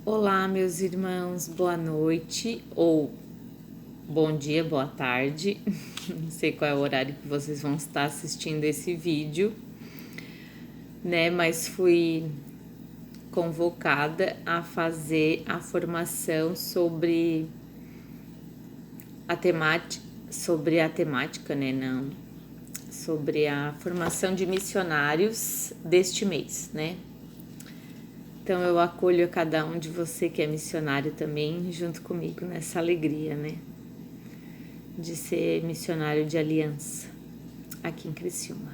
Olá, meus irmãos, boa noite ou bom dia, boa tarde. Não sei qual é o horário que vocês vão estar assistindo esse vídeo, né? Mas fui convocada a fazer a formação sobre a temática, né? Não, sobre a formação de missionários deste mês, né? Então eu acolho a cada um de você que é missionário também, junto comigo nessa alegria, né? De ser missionário de aliança aqui em Criciúma.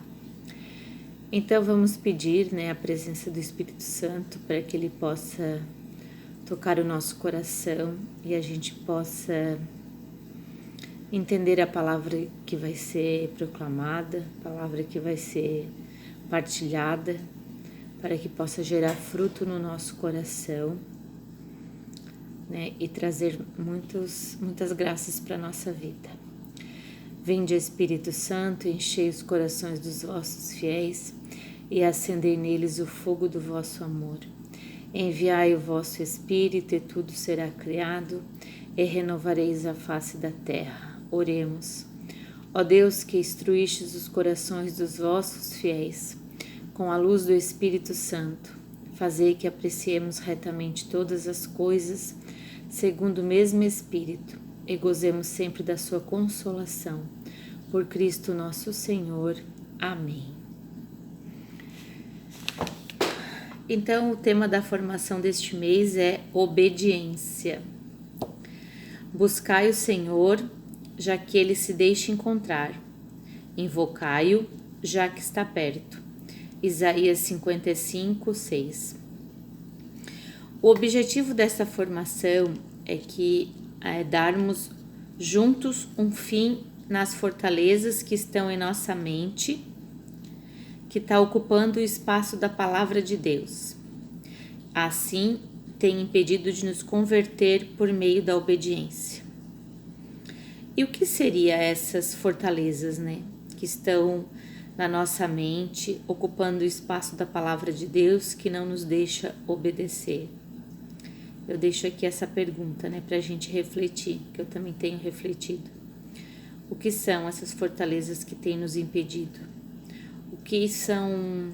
Então vamos pedir, né, a presença do Espírito Santo para que ele possa tocar o nosso coração e a gente possa entender a palavra que vai ser proclamada, a palavra que vai ser partilhada, para que possa gerar fruto no nosso coração, né, e trazer muitas graças para a nossa vida. Vinde, Espírito Santo, enchei os corações dos vossos fiéis e acendei neles o fogo do vosso amor. Enviai o vosso Espírito e tudo será criado e renovareis a face da terra. Oremos. Ó Deus, que instruístes os corações dos vossos fiéis com a luz do Espírito Santo, fazei que apreciemos retamente todas as coisas, segundo o mesmo Espírito, e gozemos sempre da sua consolação. Por Cristo nosso Senhor. Amém. Então, o tema da formação deste mês é obediência. Buscai o Senhor, já que ele se deixa encontrar. Invocai-o, já que está perto. Isaías 55, 6. O objetivo dessa formação é darmos juntos um fim nas fortalezas que estão em nossa mente, que está ocupando o espaço da palavra de Deus. Assim, tem impedido de nos converter por meio da obediência. E o que seriam essas fortalezas, né? Que estão na nossa mente, ocupando o espaço da palavra de Deus que não nos deixa obedecer. Eu deixo aqui essa pergunta, né, para a gente refletir, que eu também tenho refletido. O que são essas fortalezas que têm nos impedido? O que são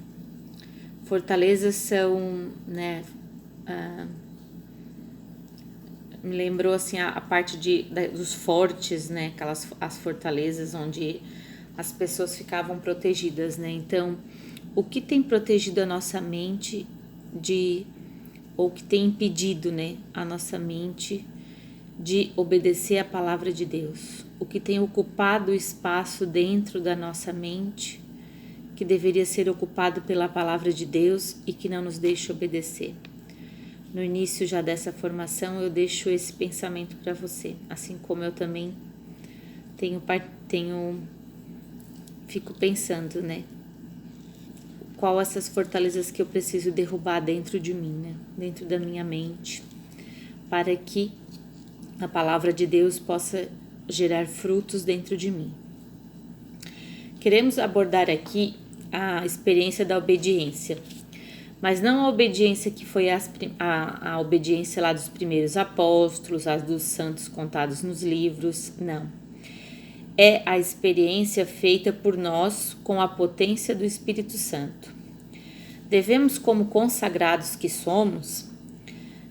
fortalezas? São, né, me lembrou assim a parte dos fortes, né, as fortalezas onde as pessoas ficavam protegidas, né? Então, o que tem protegido a nossa mente ou que tem impedido, né, a nossa mente de obedecer a palavra de Deus? O que tem ocupado o espaço dentro da nossa mente que deveria ser ocupado pela palavra de Deus e que não nos deixa obedecer? No início já dessa formação eu deixo esse pensamento para você, assim como eu também fico pensando, né? Qual essas fortalezas que eu preciso derrubar dentro de mim, né? Dentro da minha mente, para que a palavra de Deus possa gerar frutos dentro de mim. Queremos abordar aqui a experiência da obediência, mas não a obediência que foi a obediência lá dos primeiros apóstolos, as dos santos contados nos livros, não. É a experiência feita por nós com a potência do Espírito Santo. Devemos, como consagrados que somos,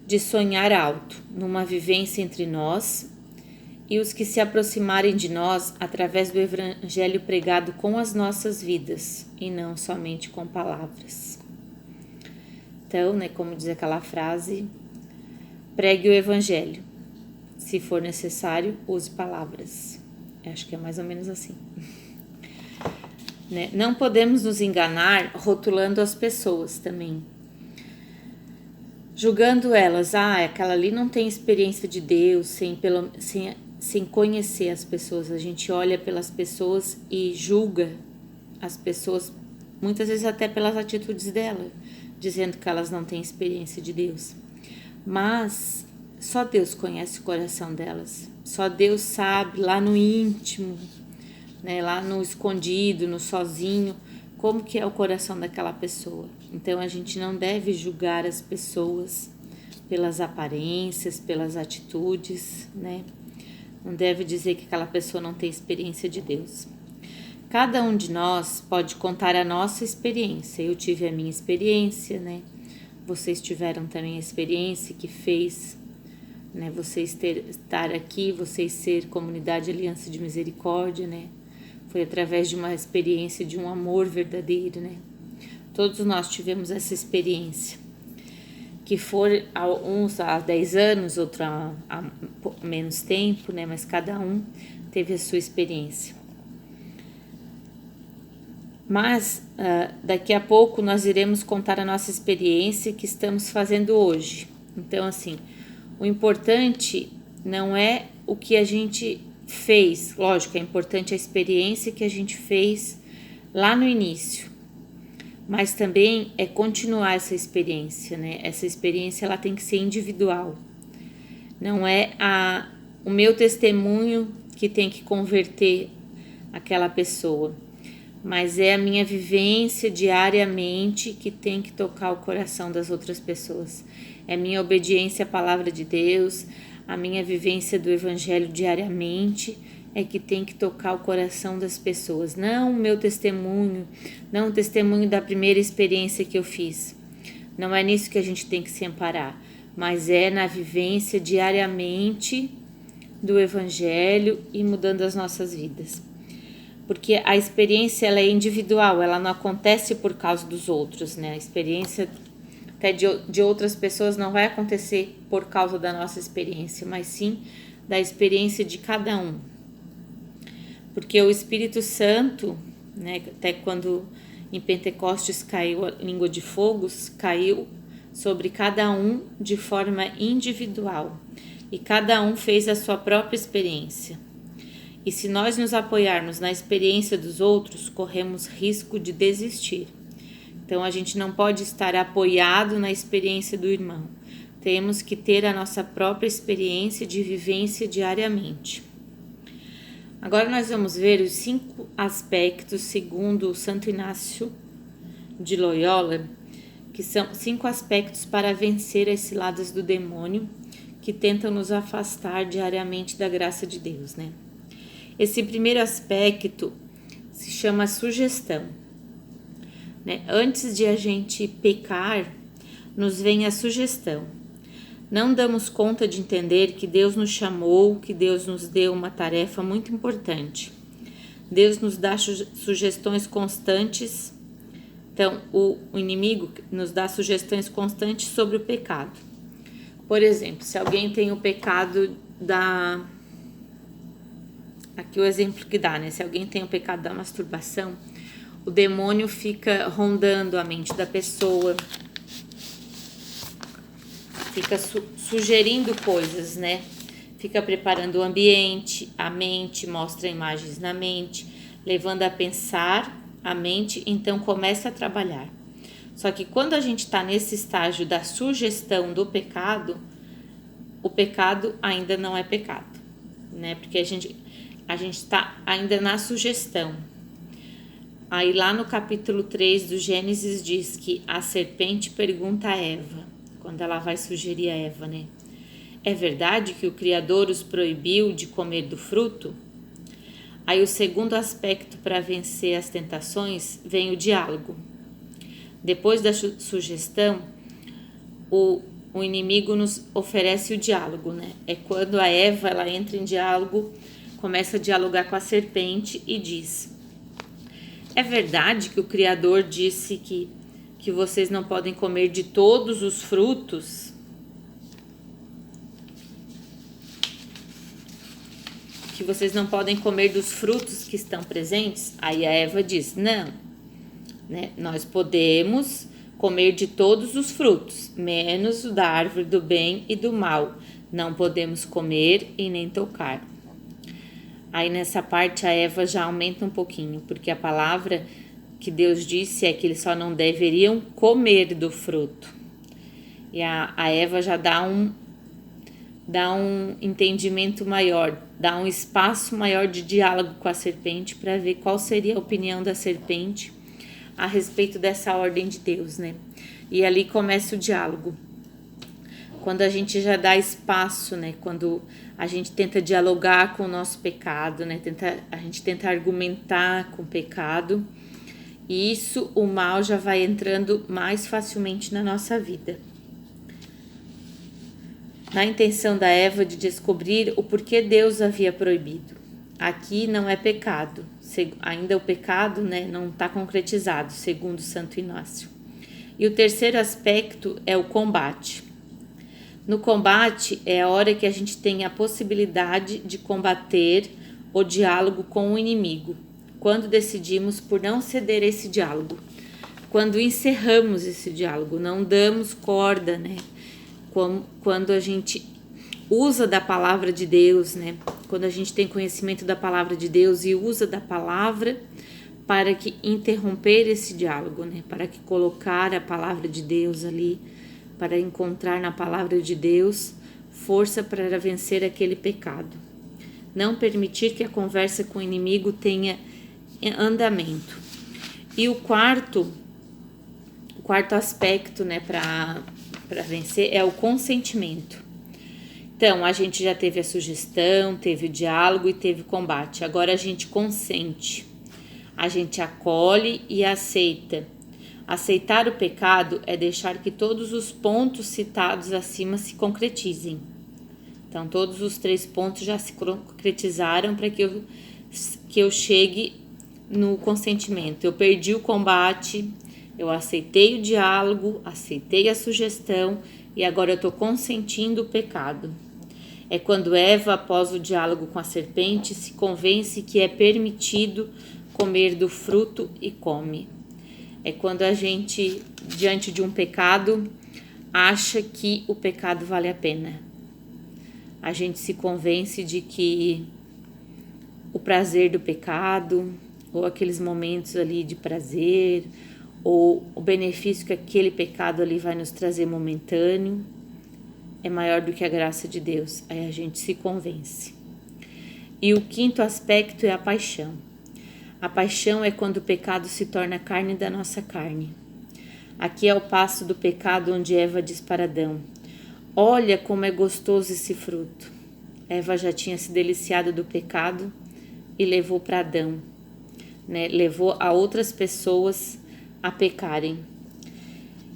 de sonhar alto, numa vivência entre nós e os que se aproximarem de nós através do Evangelho pregado com as nossas vidas e não somente com palavras. Então, né, como diz aquela frase, pregue o Evangelho. Se for necessário, use palavras. Acho que é mais ou menos assim. Né? Não podemos nos enganar rotulando as pessoas também. Julgando elas, aquela ali não tem experiência de Deus, sem conhecer as pessoas. A gente olha pelas pessoas e julga as pessoas, muitas vezes até pelas atitudes delas, dizendo que elas não têm experiência de Deus. Mas só Deus conhece o coração delas. Só Deus sabe lá no íntimo, né, lá no escondido, no sozinho, como que é o coração daquela pessoa. Então a gente não deve julgar as pessoas pelas aparências, pelas atitudes, né? Não deve dizer que aquela pessoa não tem experiência de Deus. Cada um de nós pode contar a nossa experiência. Eu tive a minha experiência, né? Vocês tiveram também a experiência que fez, né? Vocês estar aqui, vocês ser Comunidade Aliança de Misericórdia, né? Foi através de uma experiência de um amor verdadeiro, né? Todos nós tivemos essa experiência, que for uns há 10 anos, outro há menos tempo, né? Mas cada um teve a sua experiência. Mas daqui a pouco nós iremos contar a nossa experiência que estamos fazendo hoje. Então, assim, o importante não é o que a gente fez, lógico, é importante a experiência que a gente fez lá no início, mas também é continuar essa experiência, né? Essa experiência ela tem que ser individual. Não é o meu testemunho que tem que converter aquela pessoa, mas é a minha vivência diariamente que tem que tocar o coração das outras pessoas. É a minha obediência à palavra de Deus, a minha vivência do Evangelho diariamente é que tem que tocar o coração das pessoas. Não o meu testemunho, não o testemunho da primeira experiência que eu fiz. Não é nisso que a gente tem que se amparar, mas é na vivência diariamente do Evangelho e mudando as nossas vidas. Porque a experiência ela é individual, ela não acontece por causa dos outros, né? A experiência até de outras pessoas não vai acontecer por causa da nossa experiência, mas sim da experiência de cada um. Porque o Espírito Santo, né, até quando em Pentecostes caiu a língua de fogo, caiu sobre cada um de forma individual. E cada um fez a sua própria experiência. E se nós nos apoiarmos na experiência dos outros, corremos risco de desistir. Então a gente não pode estar apoiado na experiência do irmão. Temos que ter a nossa própria experiência de vivência diariamente. Agora nós vamos ver os 5 aspectos, segundo Santo Inácio de Loyola, que são 5 aspectos para vencer as ciladas do demônio que tentam nos afastar diariamente da graça de Deus, né? Esse primeiro aspecto se chama sugestão, né? Antes de a gente pecar, nos vem a sugestão. Não damos conta de entender que Deus nos chamou, que Deus nos deu uma tarefa muito importante. Deus nos dá sugestões constantes. Então, o inimigo nos dá sugestões constantes sobre o pecado. Por exemplo, se alguém tem o pecado da... Aqui o exemplo que dá, né? Se alguém tem o pecado da masturbação, o demônio fica rondando a mente da pessoa, fica sugerindo coisas, né? Fica preparando o ambiente, a mente, mostra imagens na mente, levando a pensar a mente, então começa a trabalhar. Só que quando a gente está nesse estágio da sugestão do pecado, o pecado ainda não é pecado, né? Porque a gente está ainda na sugestão. Aí lá no capítulo 3 do Gênesis diz que a serpente pergunta a Eva, quando ela vai sugerir a Eva, né? É verdade que o Criador os proibiu de comer do fruto? Aí o segundo aspecto para vencer as tentações vem o diálogo. Depois da sugestão, o inimigo nos oferece o diálogo, né? É quando a Eva ela entra em diálogo, começa a dialogar com a serpente e diz: é verdade que o Criador disse que vocês não podem comer de todos os frutos? Que vocês não podem comer dos frutos que estão presentes? Aí a Eva diz: não, né? Nós podemos comer de todos os frutos, menos o da árvore do bem e do mal. Não podemos comer e nem tocar. Aí nessa parte a Eva já aumenta um pouquinho, porque a palavra que Deus disse é que eles só não deveriam comer do fruto. E a Eva já dá um entendimento maior, dá um espaço maior de diálogo com a serpente para ver qual seria a opinião da serpente a respeito dessa ordem de Deus, né? E ali começa o diálogo. quando a gente já dá espaço, né? Quando a gente tenta dialogar com o nosso pecado, né? A gente tenta argumentar com o pecado, e isso, o mal já vai entrando mais facilmente na nossa vida. Na intenção da Eva de descobrir o porquê Deus havia proibido. Aqui não é pecado, ainda o pecado, né, não está concretizado, segundo Santo Inácio. E o terceiro aspecto é o combate. No combate é a hora que a gente tem a possibilidade de combater o diálogo com o inimigo, quando decidimos por não ceder esse diálogo, quando encerramos esse diálogo, não damos corda, né? Quando a gente usa da palavra de Deus, né? Quando a gente tem conhecimento da palavra de Deus e usa da palavra para que interromper esse diálogo, né? Para que colocar a palavra de Deus ali, para encontrar na palavra de Deus força para vencer aquele pecado. Não permitir que a conversa com o inimigo tenha andamento. E o quarto aspecto, né, para vencer é o consentimento. Então, a gente já teve a sugestão, teve o diálogo e teve o combate. Agora a gente consente. A gente acolhe e aceita. Aceitar o pecado é deixar que todos os pontos citados acima se concretizem. Então, todos os 3 pontos já se concretizaram para que eu chegue no consentimento. Eu perdi o combate, eu aceitei o diálogo, aceitei a sugestão e agora eu estou consentindo o pecado. É quando Eva, após o diálogo com a serpente, se convence que é permitido comer do fruto e come. É quando a gente, diante de um pecado, acha que o pecado vale a pena. A gente se convence de que o prazer do pecado, ou aqueles momentos ali de prazer, ou o benefício que aquele pecado ali vai nos trazer momentâneo, é maior do que a graça de Deus. Aí a gente se convence. E o quinto aspecto é a paixão. A paixão é quando o pecado se torna carne da nossa carne. Aqui é o passo do pecado onde Eva diz para Adão: olha como é gostoso esse fruto. Eva já tinha se deliciado do pecado e levou para Adão, né? Levou a outras pessoas a pecarem.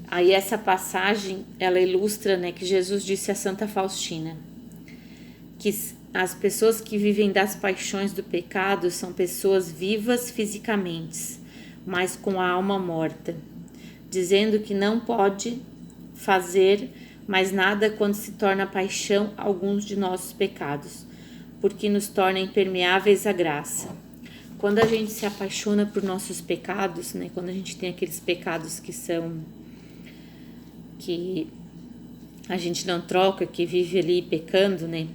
Aí essa passagem, ela ilustra, né, que Jesus disse a Santa Faustina que as pessoas que vivem das paixões do pecado são pessoas vivas fisicamente, mas com a alma morta, dizendo que não pode fazer mais nada quando se torna paixão alguns de nossos pecados, porque nos torna impermeáveis à graça. Quando a gente se apaixona por nossos pecados, né, quando a gente tem aqueles pecados que a gente não troca, que vive ali pecando, né?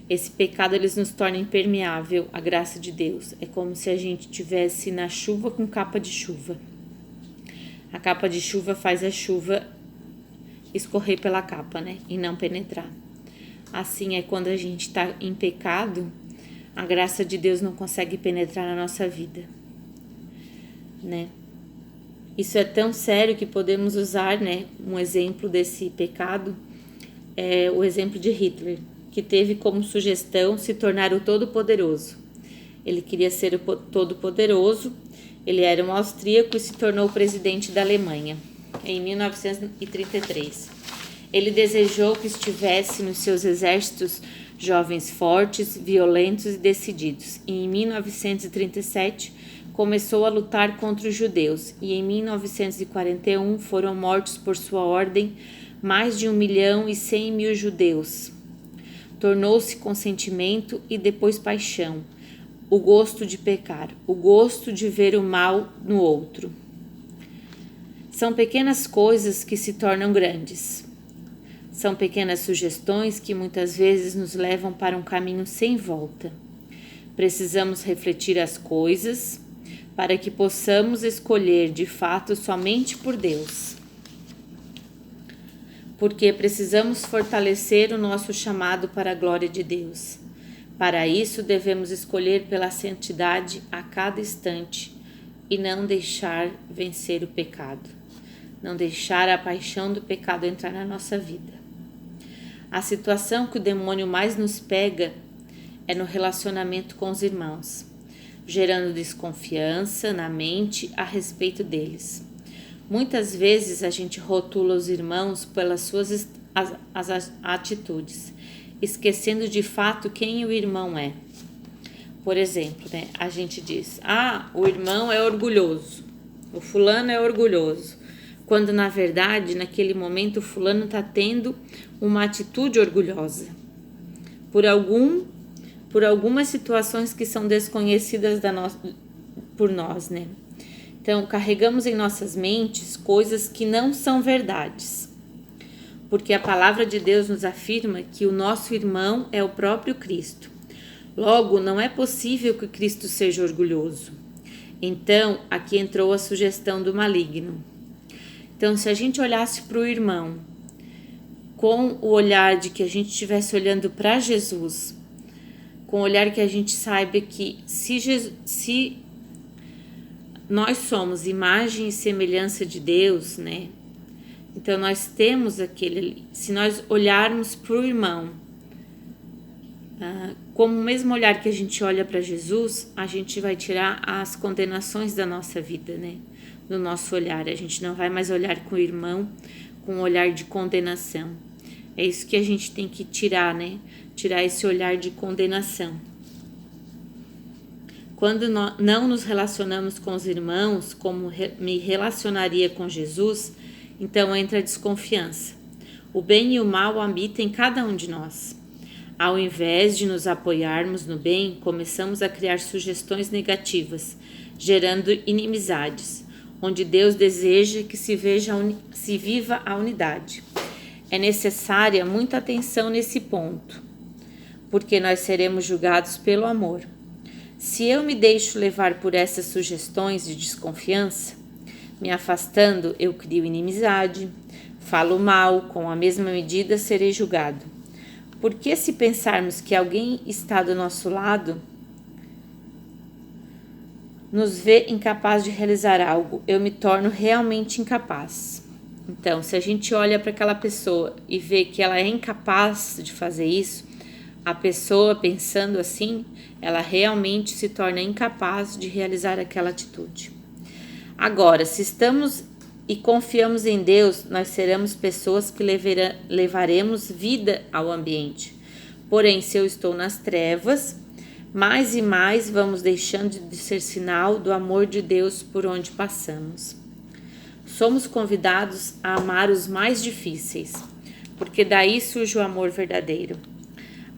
Esse pecado eles nos torna impermeável à graça de Deus. É como se a gente tivesse na chuva com capa de chuva. A capa de chuva faz a chuva escorrer pela capa, né? E não penetrar. Assim é quando a gente está em pecado, a graça de Deus não consegue penetrar na nossa vida, né? Isso é tão sério que podemos usar, né, um exemplo desse pecado, é o exemplo de Hitler, que teve como sugestão se tornar o Todo-Poderoso. Ele queria ser o Todo-Poderoso, ele era um austríaco e se tornou presidente da Alemanha, em 1933. Ele desejou que estivesse nos seus exércitos jovens fortes, violentos e decididos. E em 1937 começou a lutar contra os judeus e em 1941 foram mortos por sua ordem mais de 1.100.000 judeus. Tornou-se consentimento e depois paixão, o gosto de pecar, o gosto de ver o mal no outro. São pequenas coisas que se tornam grandes. São pequenas sugestões que muitas vezes nos levam para um caminho sem volta. Precisamos refletir as coisas para que possamos escolher de fato somente por Deus. Porque precisamos fortalecer o nosso chamado para a glória de Deus. Para isso devemos escolher pela santidade a cada instante e não deixar vencer o pecado. Não deixar a paixão do pecado entrar na nossa vida. A situação que o demônio mais nos pega é no relacionamento com os irmãos, gerando desconfiança na mente a respeito deles. Muitas vezes a gente rotula os irmãos pelas suas as atitudes, esquecendo de fato quem o irmão é. Por exemplo, a gente diz: o irmão é orgulhoso, o fulano é orgulhoso, quando na verdade naquele momento o fulano está tendo uma atitude orgulhosa por algumas situações que são desconhecidas por nós, né? Então, carregamos em nossas mentes coisas que não são verdades, porque a palavra de Deus nos afirma que o nosso irmão é o próprio Cristo. Logo, não é possível que Cristo seja orgulhoso. Então, aqui entrou a sugestão do maligno. Então, se a gente olhasse para o irmão com o olhar de que a gente estivesse olhando para Jesus, com o olhar que a gente saiba que se nós somos imagem e semelhança de Deus, né? Então nós temos aquele, se nós olharmos para o irmão, como o mesmo olhar que a gente olha para Jesus, a gente vai tirar as condenações da nossa vida, né? Do nosso olhar, a gente não vai mais olhar com o irmão com um olhar de condenação. É isso que a gente tem que tirar, né? Tirar esse olhar de condenação. Quando não nos relacionamos com os irmãos como me relacionaria com Jesus, então entra a desconfiança. O bem e o mal habitam em cada um de nós. Ao invés de nos apoiarmos no bem, começamos a criar sugestões negativas, gerando inimizades, onde Deus deseja que se viva a unidade. É necessária muita atenção nesse ponto, porque nós seremos julgados pelo amor. Se eu me deixo levar por essas sugestões de desconfiança, me afastando, eu crio inimizade, falo mal, com a mesma medida serei julgado. Porque se pensarmos que alguém está do nosso lado, nos vê incapaz de realizar algo, eu me torno realmente incapaz. Então, se a gente olha para aquela pessoa e vê que ela é incapaz de fazer isso, a pessoa pensando assim, ela realmente se torna incapaz de realizar aquela atitude. Agora, se estamos e confiamos em Deus, nós seremos pessoas que levaremos vida ao ambiente. Porém, se eu estou nas trevas, mais e mais vamos deixando de ser sinal do amor de Deus por onde passamos. Somos convidados a amar os mais difíceis, porque daí surge o amor verdadeiro.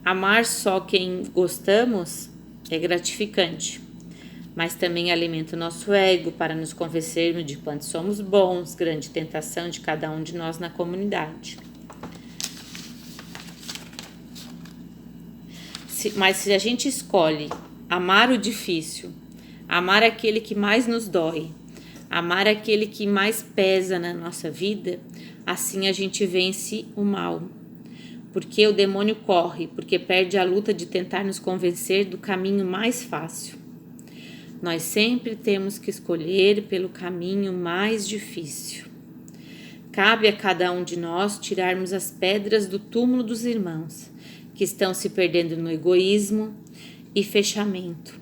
Amar só quem gostamos é gratificante, mas também alimenta o nosso ego para nos convencermos de quanto somos bons, grande tentação de cada um de nós na comunidade. Mas se a gente escolhe amar o difícil, amar aquele que mais nos dói, amar aquele que mais pesa na nossa vida, assim a gente vence o mal. Porque o demônio corre, porque perde a luta de tentar nos convencer do caminho mais fácil. Nós sempre temos que escolher pelo caminho mais difícil. Cabe a cada um de nós tirarmos as pedras do túmulo dos irmãos, que estão se perdendo no egoísmo e fechamento.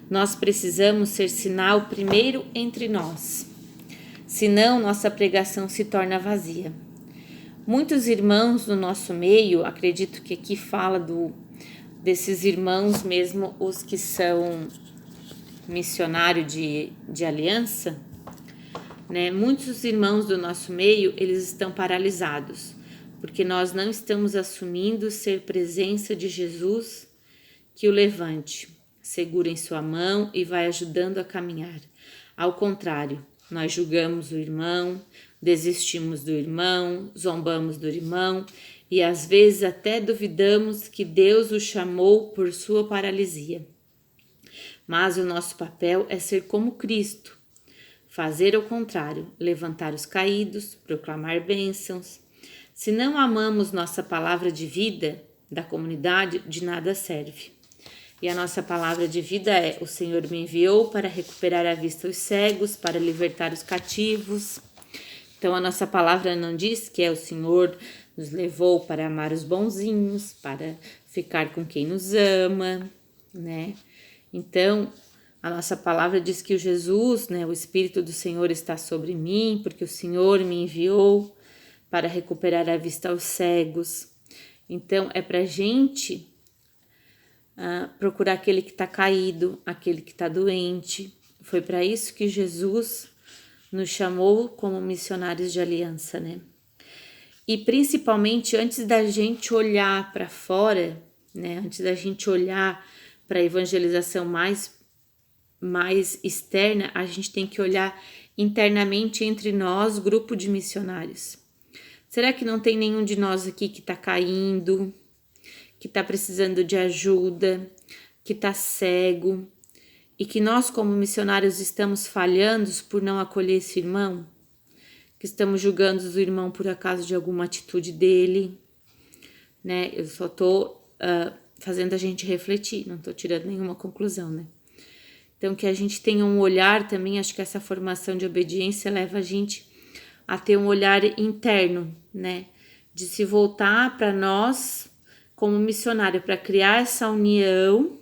Nós precisamos ser sinal primeiro entre nós, senão nossa pregação se torna vazia. Muitos irmãos do nosso meio, acredito que aqui fala desses irmãos mesmo, os que são missionários de aliança, né? Muitos irmãos do nosso meio, eles estão paralisados, porque nós não estamos assumindo ser presença de Jesus que o levante, segura em sua mão e vai ajudando a caminhar. Ao contrário, nós julgamos o irmão, desistimos do irmão, zombamos do irmão e às vezes até duvidamos que Deus o chamou por sua paralisia. Mas o nosso papel é ser como Cristo, fazer o contrário, levantar os caídos, proclamar bênçãos. Se não amamos nossa palavra de vida da comunidade, de nada serve. E a nossa palavra de vida é: o Senhor me enviou para recuperar a vista aos cegos, para libertar os cativos. Então a nossa palavra não diz que é o Senhor nos levou para amar os bonzinhos, para ficar com quem nos ama, né? Então, a nossa palavra diz que o Jesus, né, o Espírito do Senhor está sobre mim, porque o Senhor me enviou para recuperar a vista aos cegos. Então, é para a gente procurar aquele que está caído, aquele que está doente. Foi para isso que Jesus nos chamou como missionários de aliança, né? E principalmente antes da gente olhar para fora, né? Antes da gente olhar para a evangelização mais externa, a gente tem que olhar internamente entre nós, grupo de missionários. Será que não tem nenhum de nós aqui que está caindo, que está precisando de ajuda, que está cego, e que nós como missionários estamos falhando por não acolher esse irmão? Que estamos julgando o irmão por acaso de alguma atitude dele, né? Eu só tô fazendo a gente refletir, não tô tirando nenhuma conclusão, né? Então, que a gente tenha um olhar também, acho que essa formação de obediência leva a gente a ter um olhar interno, né? De se voltar para nós como missionário, para criar essa união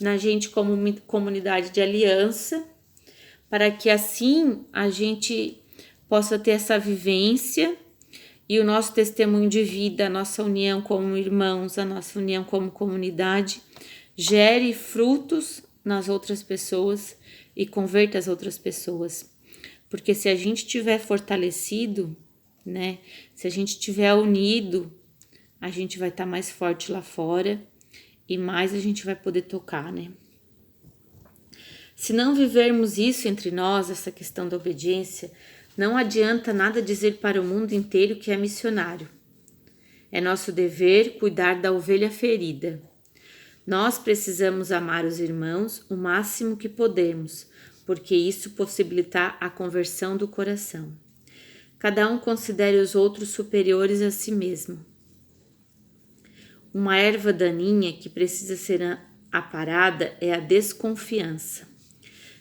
na gente como comunidade de aliança, para que assim a gente possa ter essa vivência e o nosso testemunho de vida, a nossa união como irmãos, a nossa união como comunidade, gere frutos nas outras pessoas e converta as outras pessoas. Porque se a gente tiver fortalecido, né, se a gente tiver unido, a gente vai estar mais forte lá fora e mais a gente vai poder tocar, né? Se não vivermos isso entre nós, essa questão da obediência, não adianta nada dizer para o mundo inteiro que é missionário. É nosso dever cuidar da ovelha ferida. Nós precisamos amar os irmãos o máximo que podemos, porque isso possibilitará a conversão do coração. Cada um considere os outros superiores a si mesmo. Uma erva daninha que precisa ser aparada é a desconfiança.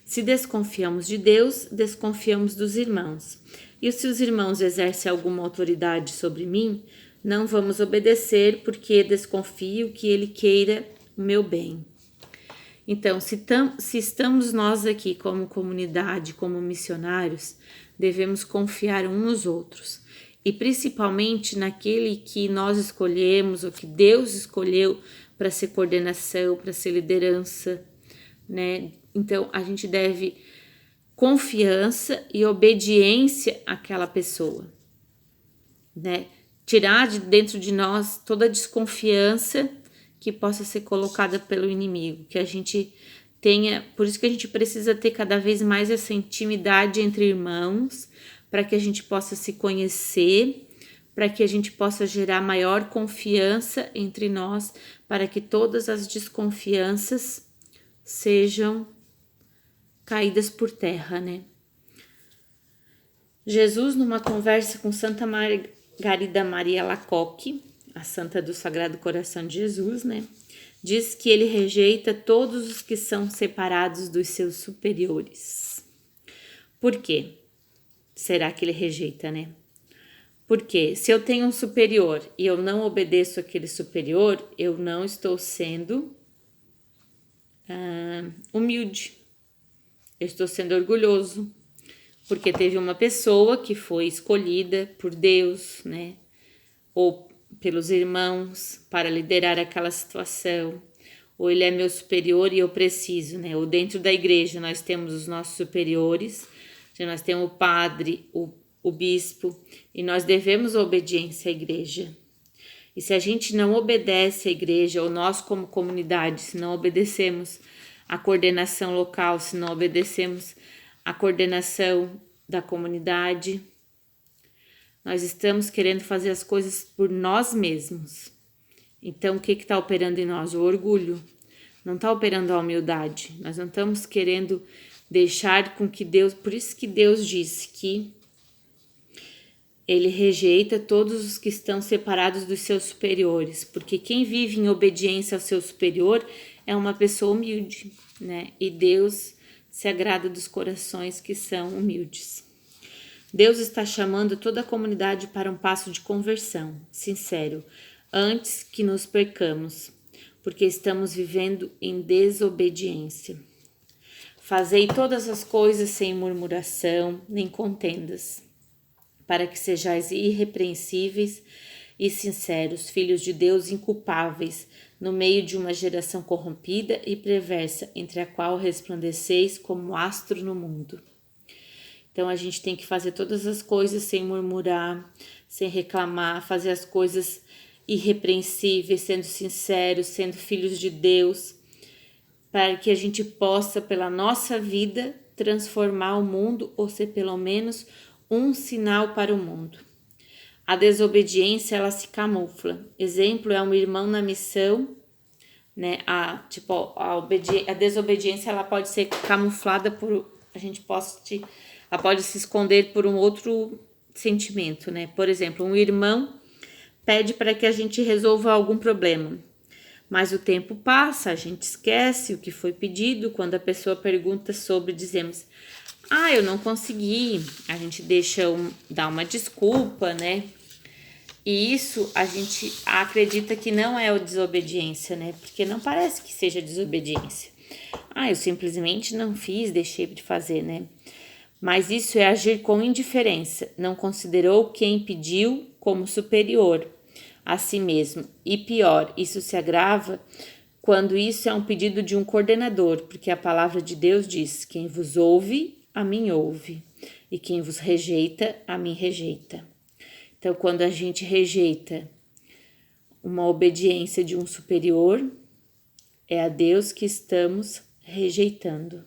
Se desconfiamos de Deus, desconfiamos dos irmãos. E se os irmãos exercem alguma autoridade sobre mim, não vamos obedecer porque desconfio que ele queira o meu bem. Então, se estamos nós aqui como comunidade, como missionários, devemos confiar uns nos outros. E principalmente naquele que nós escolhemos, ou que Deus escolheu para ser coordenação, para ser liderança, né? Então, a gente deve confiança e obediência àquela pessoa, né? Tirar de dentro de nós toda a desconfiança que possa ser colocada pelo inimigo, que a gente tenha, por isso que a gente precisa ter cada vez mais essa intimidade entre irmãos, para que a gente possa se conhecer, para que a gente possa gerar maior confiança entre nós, para que todas as desconfianças sejam caídas por terra, né? Jesus, numa conversa com Santa Margarida Maria Alacoque, a santa do Sagrado Coração de Jesus, né? Diz que ele rejeita todos os que são separados dos seus superiores. Por quê? Será que ele rejeita, né? Porque se eu tenho um superior e eu não obedeço aquele superior, eu não estou sendo humilde. Eu estou sendo orgulhoso, porque teve uma pessoa que foi escolhida por Deus, né? Ou pelos irmãos para liderar aquela situação. Ou ele é meu superior e eu preciso, né? Ou dentro da igreja nós temos os nossos superiores, nós temos o padre, o bispo, e nós devemos obediência à igreja. E se a gente não obedece à igreja, ou nós como comunidade, se não obedecemos à coordenação local, se não obedecemos à coordenação da comunidade, nós estamos querendo fazer as coisas por nós mesmos. Então, o que está operando em nós? O orgulho. Não está operando a humildade. Nós não estamos querendo deixar com que Deus... Por isso que Deus disse que ele rejeita todos os que estão separados dos seus superiores, porque quem vive em obediência ao seu superior é uma pessoa humilde, né? E Deus se agrada dos corações que são humildes. Deus está chamando toda a comunidade para um passo de conversão, sincero, antes que nos percamos, porque estamos vivendo em desobediência. Fazei todas as coisas sem murmuração, nem contendas, para que sejais irrepreensíveis e sinceros, filhos de Deus inculpáveis, no meio de uma geração corrompida e perversa, entre a qual resplandeceis como astro no mundo. Então a gente tem que fazer todas as coisas sem murmurar, sem reclamar, fazer as coisas irrepreensíveis, sendo sinceros, sendo filhos de Deus, para que a gente possa, pela nossa vida, transformar o mundo ou ser pelo menos um sinal para o mundo. A desobediência, ela se camufla. Exemplo é um irmão na missão, né? A desobediência, ela pode ser camuflada por, ela pode se esconder por um outro sentimento, né? Por exemplo, um irmão pede para que a gente resolva algum problema, mas o tempo passa, a gente esquece o que foi pedido. Quando a pessoa pergunta sobre, dizemos: eu não consegui. A gente dá uma desculpa, né? E isso a gente acredita que não é desobediência, né? Porque não parece que seja desobediência. Eu simplesmente não fiz, deixei de fazer, né? Mas isso é agir com indiferença. Não considerou quem pediu como superior a si mesmo. E pior, isso se agrava quando isso é um pedido de um coordenador, porque a palavra de Deus diz: quem vos ouve, a mim ouve, e quem vos rejeita, a mim rejeita. Então, quando a gente rejeita uma obediência de um superior, é a Deus que estamos rejeitando.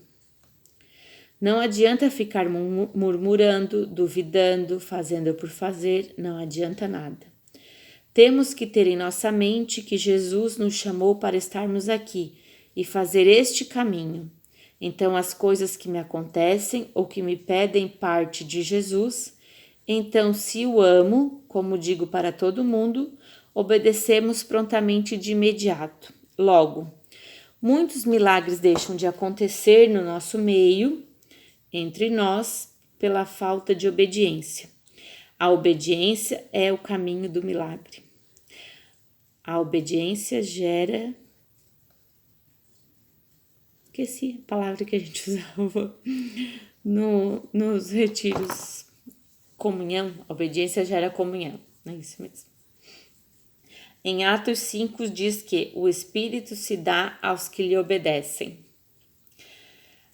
Não adianta ficar murmurando, duvidando, fazendo por fazer, não adianta nada. Temos que ter em nossa mente que Jesus nos chamou para estarmos aqui e fazer este caminho. Então, as coisas que me acontecem ou que me pedem parte de Jesus, então, se o amo, como digo para todo mundo, obedecemos prontamente de imediato. Logo, muitos milagres deixam de acontecer no nosso meio, entre nós, pela falta de obediência. A obediência é o caminho do milagre. A obediência gera... Esqueci a palavra que a gente usava nos retiros. Comunhão. A obediência gera comunhão. É isso mesmo. Em Atos 5 diz que o Espírito se dá aos que lhe obedecem.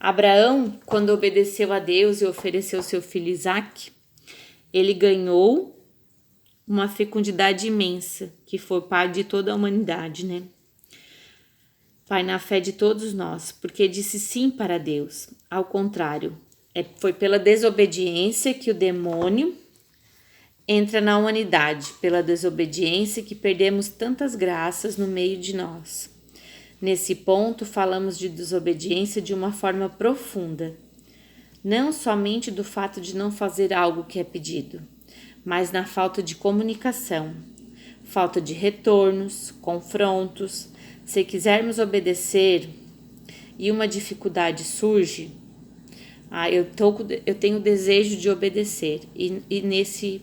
Abraão, quando obedeceu a Deus e ofereceu seu filho Isaque, ele ganhou uma fecundidade imensa, que foi pai de toda a humanidade, né? Pai na fé de todos nós, porque disse sim para Deus. Ao contrário, foi pela desobediência que o demônio entra na humanidade, pela desobediência que perdemos tantas graças no meio de nós. Nesse ponto, falamos de desobediência de uma forma profunda, não somente do fato de não fazer algo que é pedido, mas na falta de comunicação, falta de retornos, confrontos. Se quisermos obedecer e uma dificuldade surge, eu tenho desejo de obedecer e nesse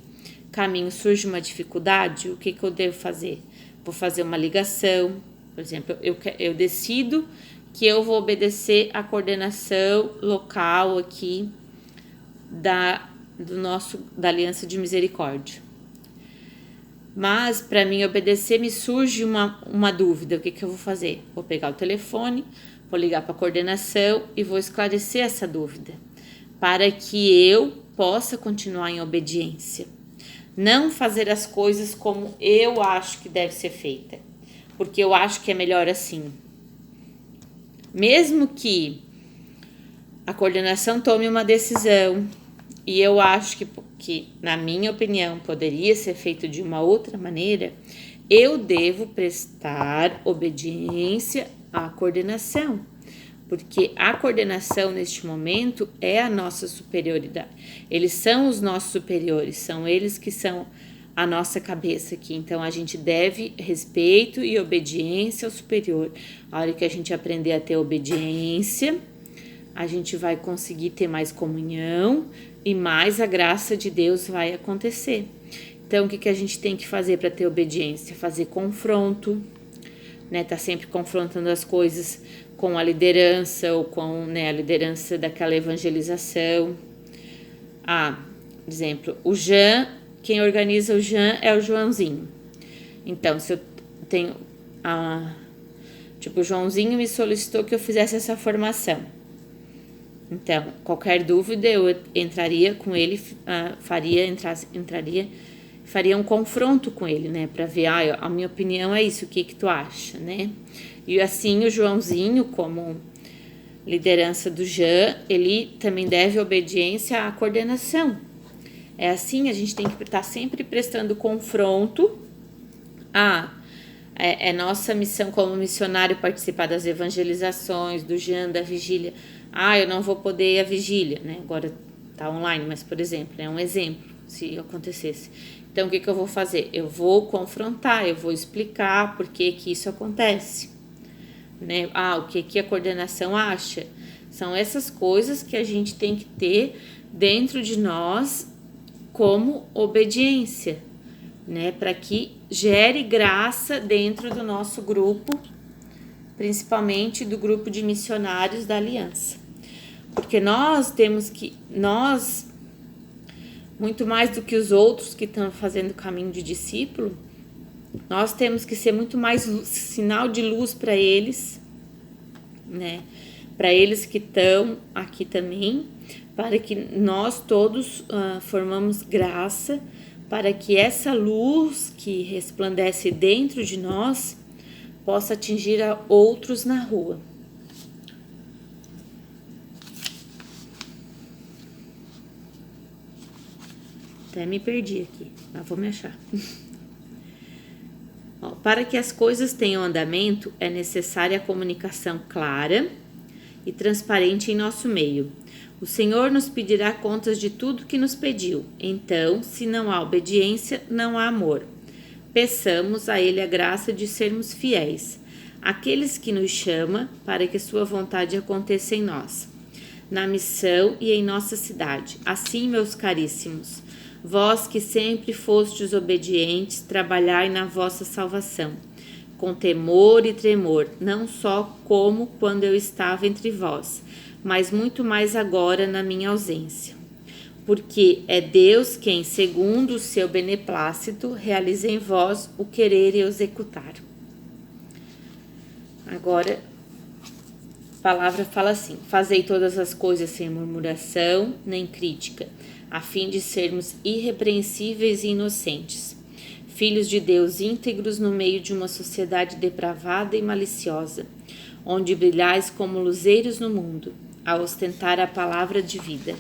caminho surge uma dificuldade, o que eu devo fazer? Vou fazer uma ligação, por exemplo, eu decido que eu vou obedecer a coordenação local aqui da Aliança de Misericórdia. Mas para mim obedecer me surge uma dúvida, o que eu vou fazer? Vou pegar o telefone, vou ligar para a coordenação e vou esclarecer essa dúvida, para que eu possa continuar em obediência. Não fazer as coisas como eu acho que deve ser feita, porque eu acho que é melhor assim. Mesmo que a coordenação tome uma decisão e eu acho que, na minha opinião, poderia ser feito de uma outra maneira, eu devo prestar obediência à coordenação, porque a coordenação neste momento é a nossa superioridade. Eles são os nossos superiores, são eles que são a nossa cabeça aqui. Então a gente deve respeito e obediência ao superior. A hora que a gente aprender a ter obediência, a gente vai conseguir ter mais comunhão e mais a graça de Deus vai acontecer. Então, o que a gente tem que fazer para ter obediência? Fazer confronto, né? Tá sempre confrontando as coisas com a liderança ou com, né, a liderança daquela evangelização. Por exemplo, o Jean, quem organiza o Jean é o Joãozinho. Então, se eu tenho... o Joãozinho me solicitou que eu fizesse essa formação. Então, qualquer dúvida eu entraria com ele, faria um confronto com ele, né? Para ver, a minha opinião é isso, o que tu acha, né? E assim o Joãozinho, como liderança do Jean, ele também deve obediência à coordenação. É assim, a gente tem que estar sempre prestando confronto. É nossa missão como missionário participar das evangelizações, do Jean, da vigília. Eu não vou poder ir à vigília, né? Agora tá online, mas, por exemplo, é um exemplo, se acontecesse. Então, o que eu vou fazer? Eu vou confrontar, eu vou explicar por que isso acontece, né? O que a coordenação acha? São essas coisas que a gente tem que ter dentro de nós como obediência, né? Para que gere graça dentro do nosso grupo, principalmente do grupo de missionários da Aliança. Porque nós, muito mais do que os outros que estão fazendo o caminho de discípulo, nós temos que ser muito mais sinal de luz para eles, né? Para eles que estão aqui também, para que nós todos formamos graça, para que essa luz que resplandece dentro de nós possa atingir a outros na rua. Até me perdi aqui, mas vou me achar. Para que as coisas tenham andamento, é necessária a comunicação clara e transparente em nosso meio. O Senhor nos pedirá contas de tudo que nos pediu. Então, se não há obediência, não há amor. Peçamos a Ele a graça de sermos fiéis àqueles que nos chama, para que sua vontade aconteça em nós, na missão e em nossa cidade. Assim, meus caríssimos, vós que sempre fostes obedientes, trabalhai na vossa salvação, com temor e tremor, não só como quando eu estava entre vós, mas muito mais agora na minha ausência. Porque é Deus quem, segundo o seu beneplácito, realiza em vós o querer e o executar. Agora, a palavra fala assim: fazei todas as coisas sem murmuração nem crítica, a fim de sermos irrepreensíveis e inocentes, filhos de Deus íntegros no meio de uma sociedade depravada e maliciosa, onde brilhais como luzeiros no mundo, a ostentar a palavra de vida.